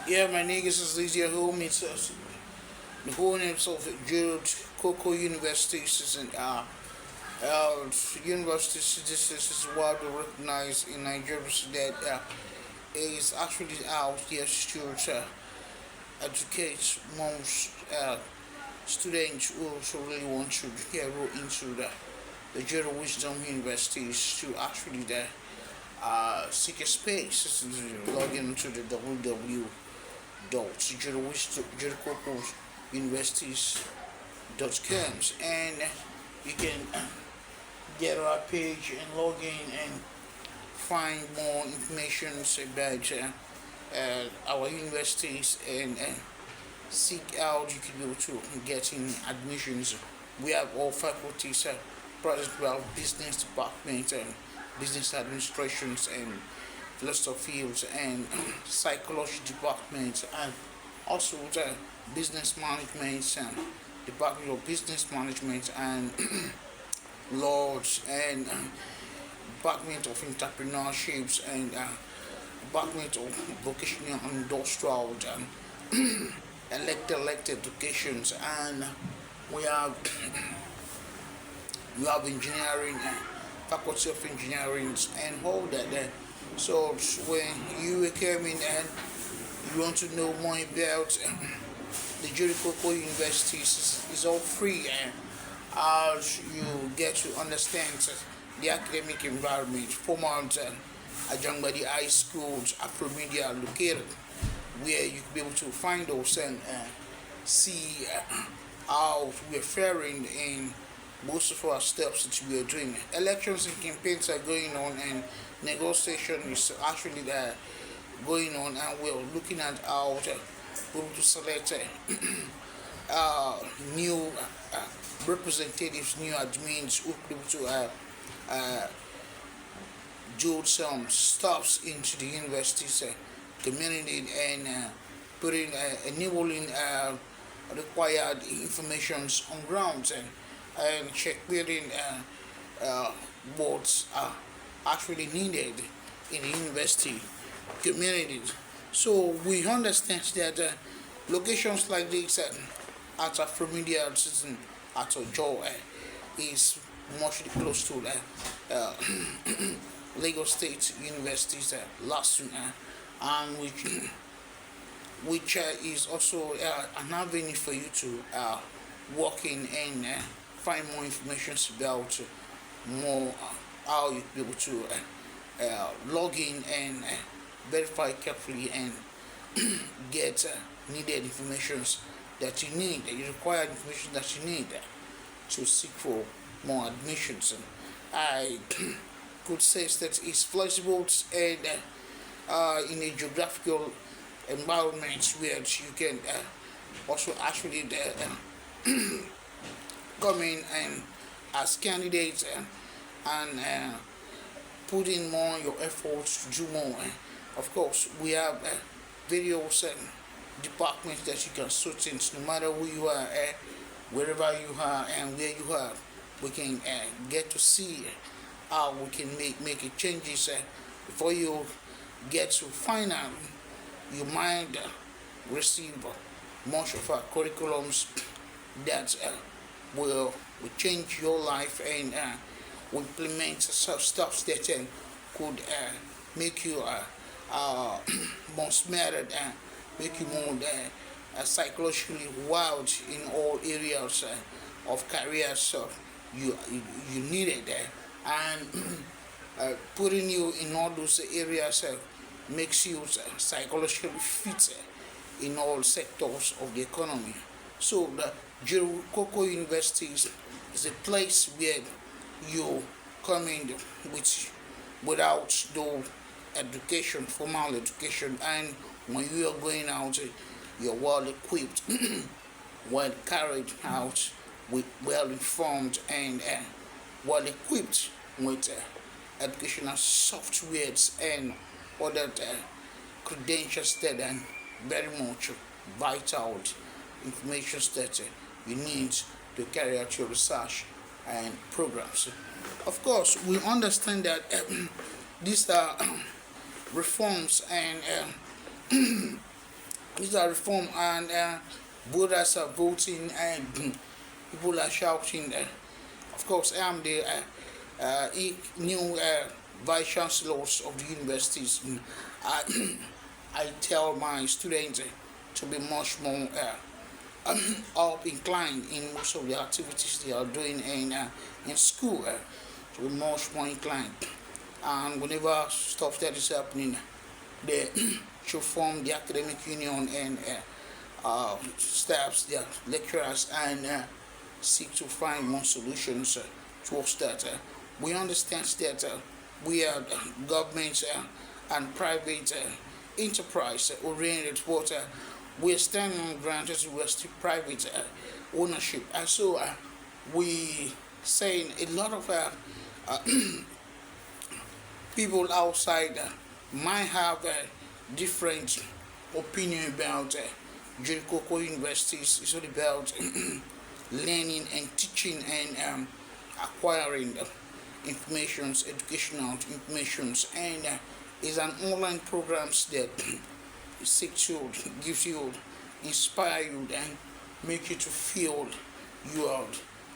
Yeah, my niggas is Lydia home. It's the whole name of jurykoko universities is uh, universities. This is widely recognized in Nigeria so that is actually out there to educate most students who also really want to get into the Juro Wisdom universities to actually seek a space. This is log into the www.jurykoko.universities.com and you can get our page and log in and find more information about our universities and seek out. You can be able to get in admissions. We have all faculties present. We have business department and business administrations and philosophies and psychology departments and also the business management and department of business management and laws and department of entrepreneurships and department of vocational and industrial and elected educations and we have we have engineering faculty of engineering and all that there. So when you come in and you want to know more about the jurykoko universities is all free and as you get to understand the academic environment formal Ajangbadi High Schools Afromedia located where you can be able to find those and see how we're faring in most of our steps that we are doing. Elections and campaigns are going on, and negotiation is actually going on, and we're looking at how to be able to select new representatives, new admins who will be able to uh, do some stops into the universities community and putting enabling required informations on ground and checkmating what are actually needed in the university communities. So we understand that locations like this at a familiar citizen at a job is much close to the Lagos State University's last and which is also an avenue for you to walk in and find more information about more how you be able to log in and verify carefully and get needed information that you need, that you require information that you need to seek for more admissions. And I could say that it's flexible and in a geographical environment where you can also actually come in and as candidates and put in more your efforts to do more. Of course, we have various departments that you can suit in, no matter who you are, wherever you are, and where you are. We can get to see how we can make changes before you get to final. You might receive much of our curriculums that will change your life and will implement some stuff that could make you more smarter and make you more psychologically wild in all areas of career. So you need it there and putting you in all those areas makes you psychologically fit in all sectors of the economy. So the jurykoko University is a place where you come in without no education, formal education, and when you are going out, you're well equipped, well carried out, well informed, and well equipped with educational softwares and other credentials that are very much vital information that you need to carry out your research and programs. Of course, we understand that these are reforms and These are reform, and voters are voting, and people are shouting. Of course, I am the new vice chancellors of the universities. I, I tell my students to be much more up inclined in most of the activities they are doing in school, to be much more inclined. And whenever stuff that is happening, they should form the academic union and staffs, their lecturers, and seek to find more solutions towards that. We understand that we are government and private enterprise oriented, but we are standing on ground as we are still private ownership, and so we saying a lot of people outside might have a different opinion about jurykoko universities. It's all about learning and teaching and acquiring informations, educational informations, and is an online programs that seek to give you, inspire you, and make you to feel you are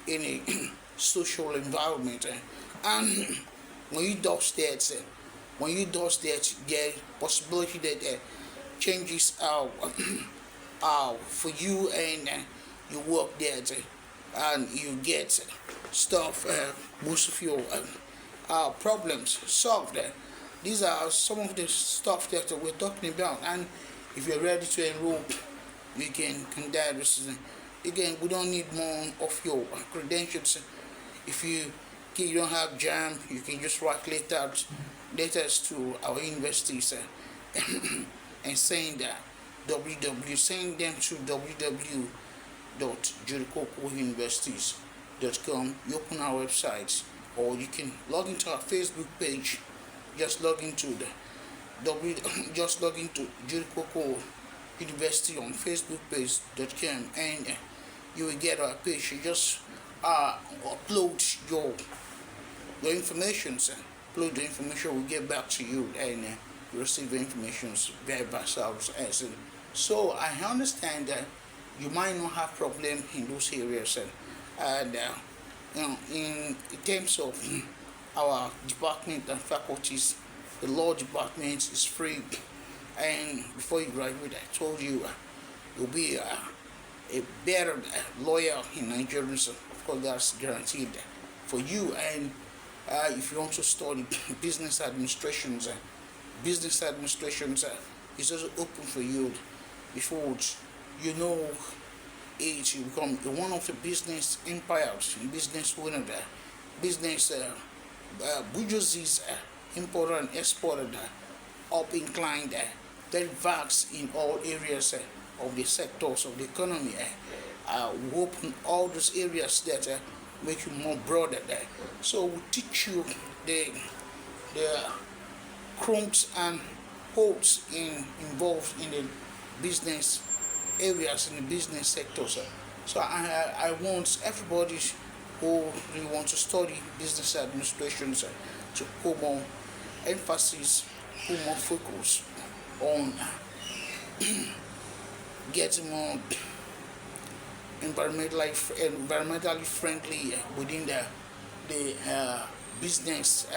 in a social environment. And when you do that, there possibility that changes for you, and you work there, and you get stuff, most of your problems solved. These are some of the stuff that we're talking about, and if you're ready to enroll, you can contact us. Again, we don't need more of your credentials. If you don't have jam, you can just write letters to our universities and saying that send them to www.jurykokouniversities.com. You open our website, or you can log into our Facebook page. Just log into jurykoko university on Facebook page.com, and you will get our page. You just upload your information, upload the information. We'll get back to you, and you receive the information very fast. So I understand that you might not have problem in those areas, and in terms of our department and faculties, the law department is free, and before you graduate, I told you you'll be a better lawyer in Nigeria. So of course, that's guaranteed for you. And if you want to study business administrations, is also open for you. Before you know it, you become one of the business empires, business owner, business bourgeoisies, importer and exporter, up inclined, very vast in all areas of the sectors of the economy. We open all those areas that make you more broader. So we teach you the crumbs and holes involved in the business areas, in the business sectors. So I want everybody who really want to study business administration to put more emphasis, put more focus on getting more environmentally friendly within the business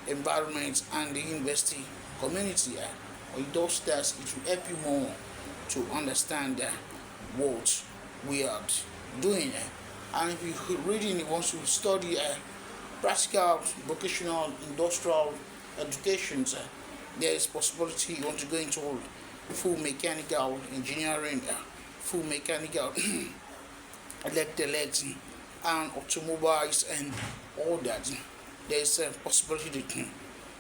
environment and the university community. It does that, it will help you more to understand what we are doing. And if you really want to study practical, vocational, industrial education, there is possibility you want to go into full mechanical engineering, full mechanical electrics and automobiles and all that. There is a possibility that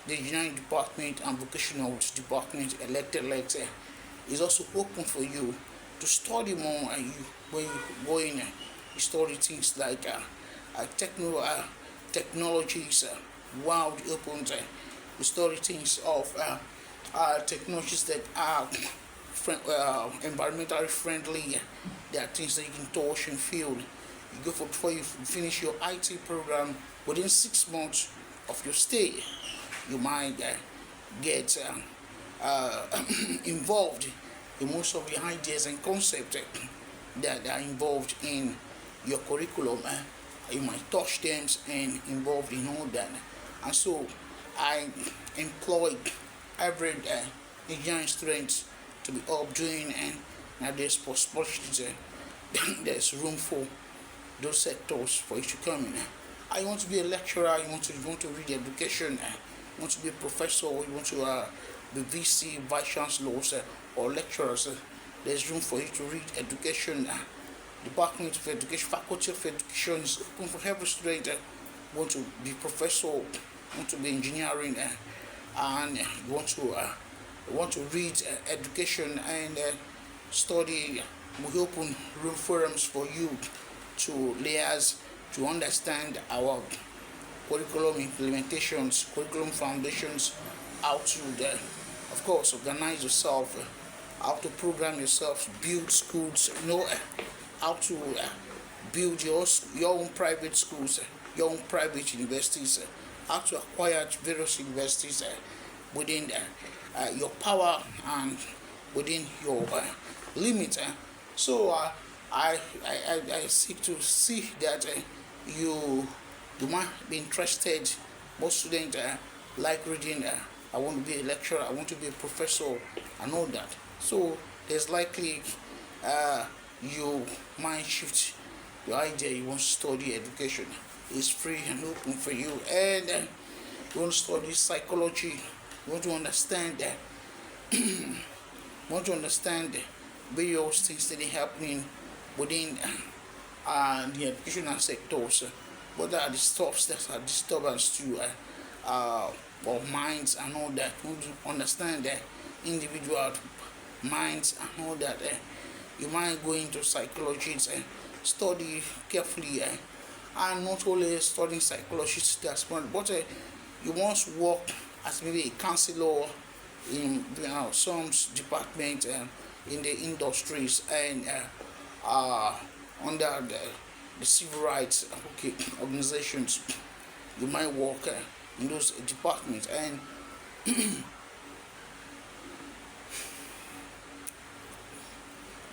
the engineering department and vocational department, electrics, is also open for you to study more. And when you go in, you study things like technologies, wide open. You study things of technologies that are environmentally friendly. There are things that you can touch and feel. You go for before you finish your IT program. Within 6 months of your stay, you might get involved most of the ideas and concepts that are involved in your curriculum. You might touch them and involved in all that. And so I employ every engineering student to be up doing, and now there's possibilities, there's room for those sectors for you to come in. You want to be a lecturer, you want to read education, you want to be a professor, you want to be VC, vice chancellors, or lecturers. There's room for you to read education. Department of Education, Faculty of Education is open for every student. Want to be professor, want to be engineering, and you want to read education and study. We open room forums for you to liaise, to understand our curriculum implementations, curriculum foundations, how to, of course, organize yourself, how to program yourself, build schools, how to build your own private schools, your own private universities, how to acquire various universities within your power and within your limits. So I seek to see that you might be interested. Most students like reading. I want to be a lecturer, I want to be a professor, and all that. So there's likely you might shift your idea. You want to study education. It's free and open for you. And you want to study psychology. You want to understand various things that are happening within the educational sectors. What are the stuffs that are disturbance to our minds and all that? You want to understand the individual minds and all that. You might go into psychology and study carefully, and not only studying psychology, but you must work as maybe a counselor in some department in the industries, and under the civil rights organizations. You might work in those departments, and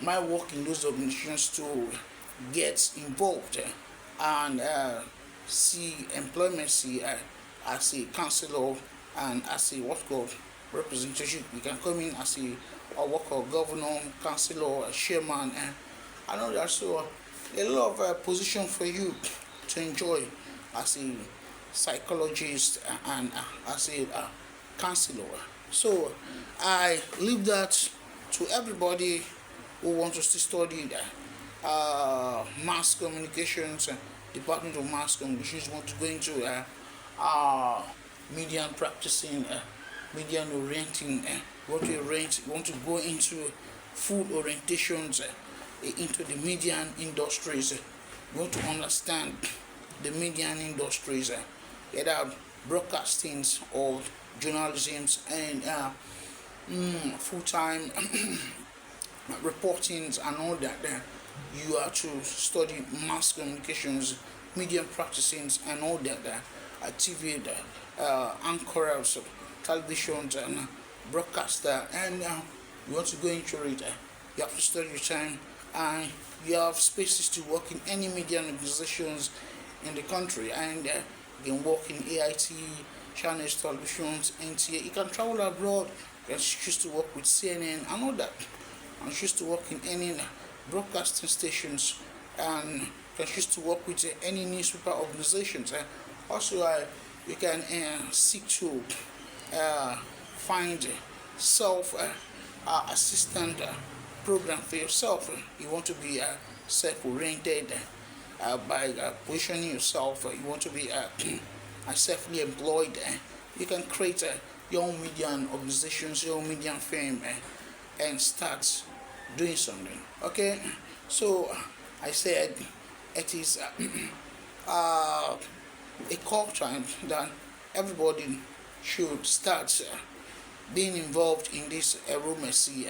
might work in those organizations to get involved and see employment, as a counselor and as a what called representation. You can come in as a worker, governor, counselor, chairman, I know that. So a lot of position for you to enjoy as a psychologist and as a counselor. So I leave that to everybody who wants to study mass communications, Department of Mass Communications, want to go into media and practicing, media and orienting, want to go into food orientations, into the media industries. Want to understand the media industries, either broadcasting or journalism, and full-time reporting and all that. You are to study mass communications, media practicing, and all that. TV, anchors, television, and broadcaster, and you want to go into it. You have to study your time, and you have spaces to work in any media organizations in the country, and you can work in AIT, channels, televisions, NTA. You can travel abroad. You can choose to work with CNN and all that, and choose to work in any broadcasting stations, and can choose to work with any newspaper organizations. Also, you can seek to find self-assistant program for yourself. You want to be self-oriented by positioning yourself. You want to be self-employed employed. You can create your own media organizations, your own media firm, and start doing something. Okay, so I said it is a culture that everybody should start being involved in this aromacy,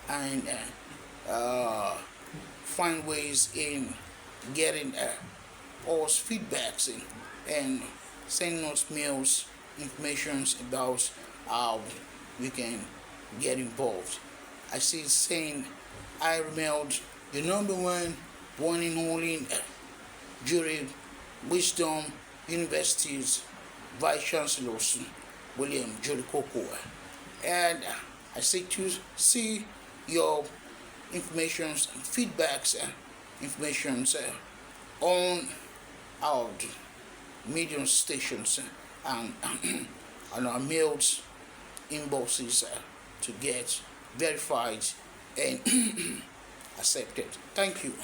and find ways in getting us feedbacks and sending us mails, informations about how we can get involved. I see it saying I emailed the number one and only jury wisdom university's vice chancellor William Jurykoko, and I seek to see your informations and feedbacks informations on our medium stations and our mails inboxes to get verified and accepted. Thank you.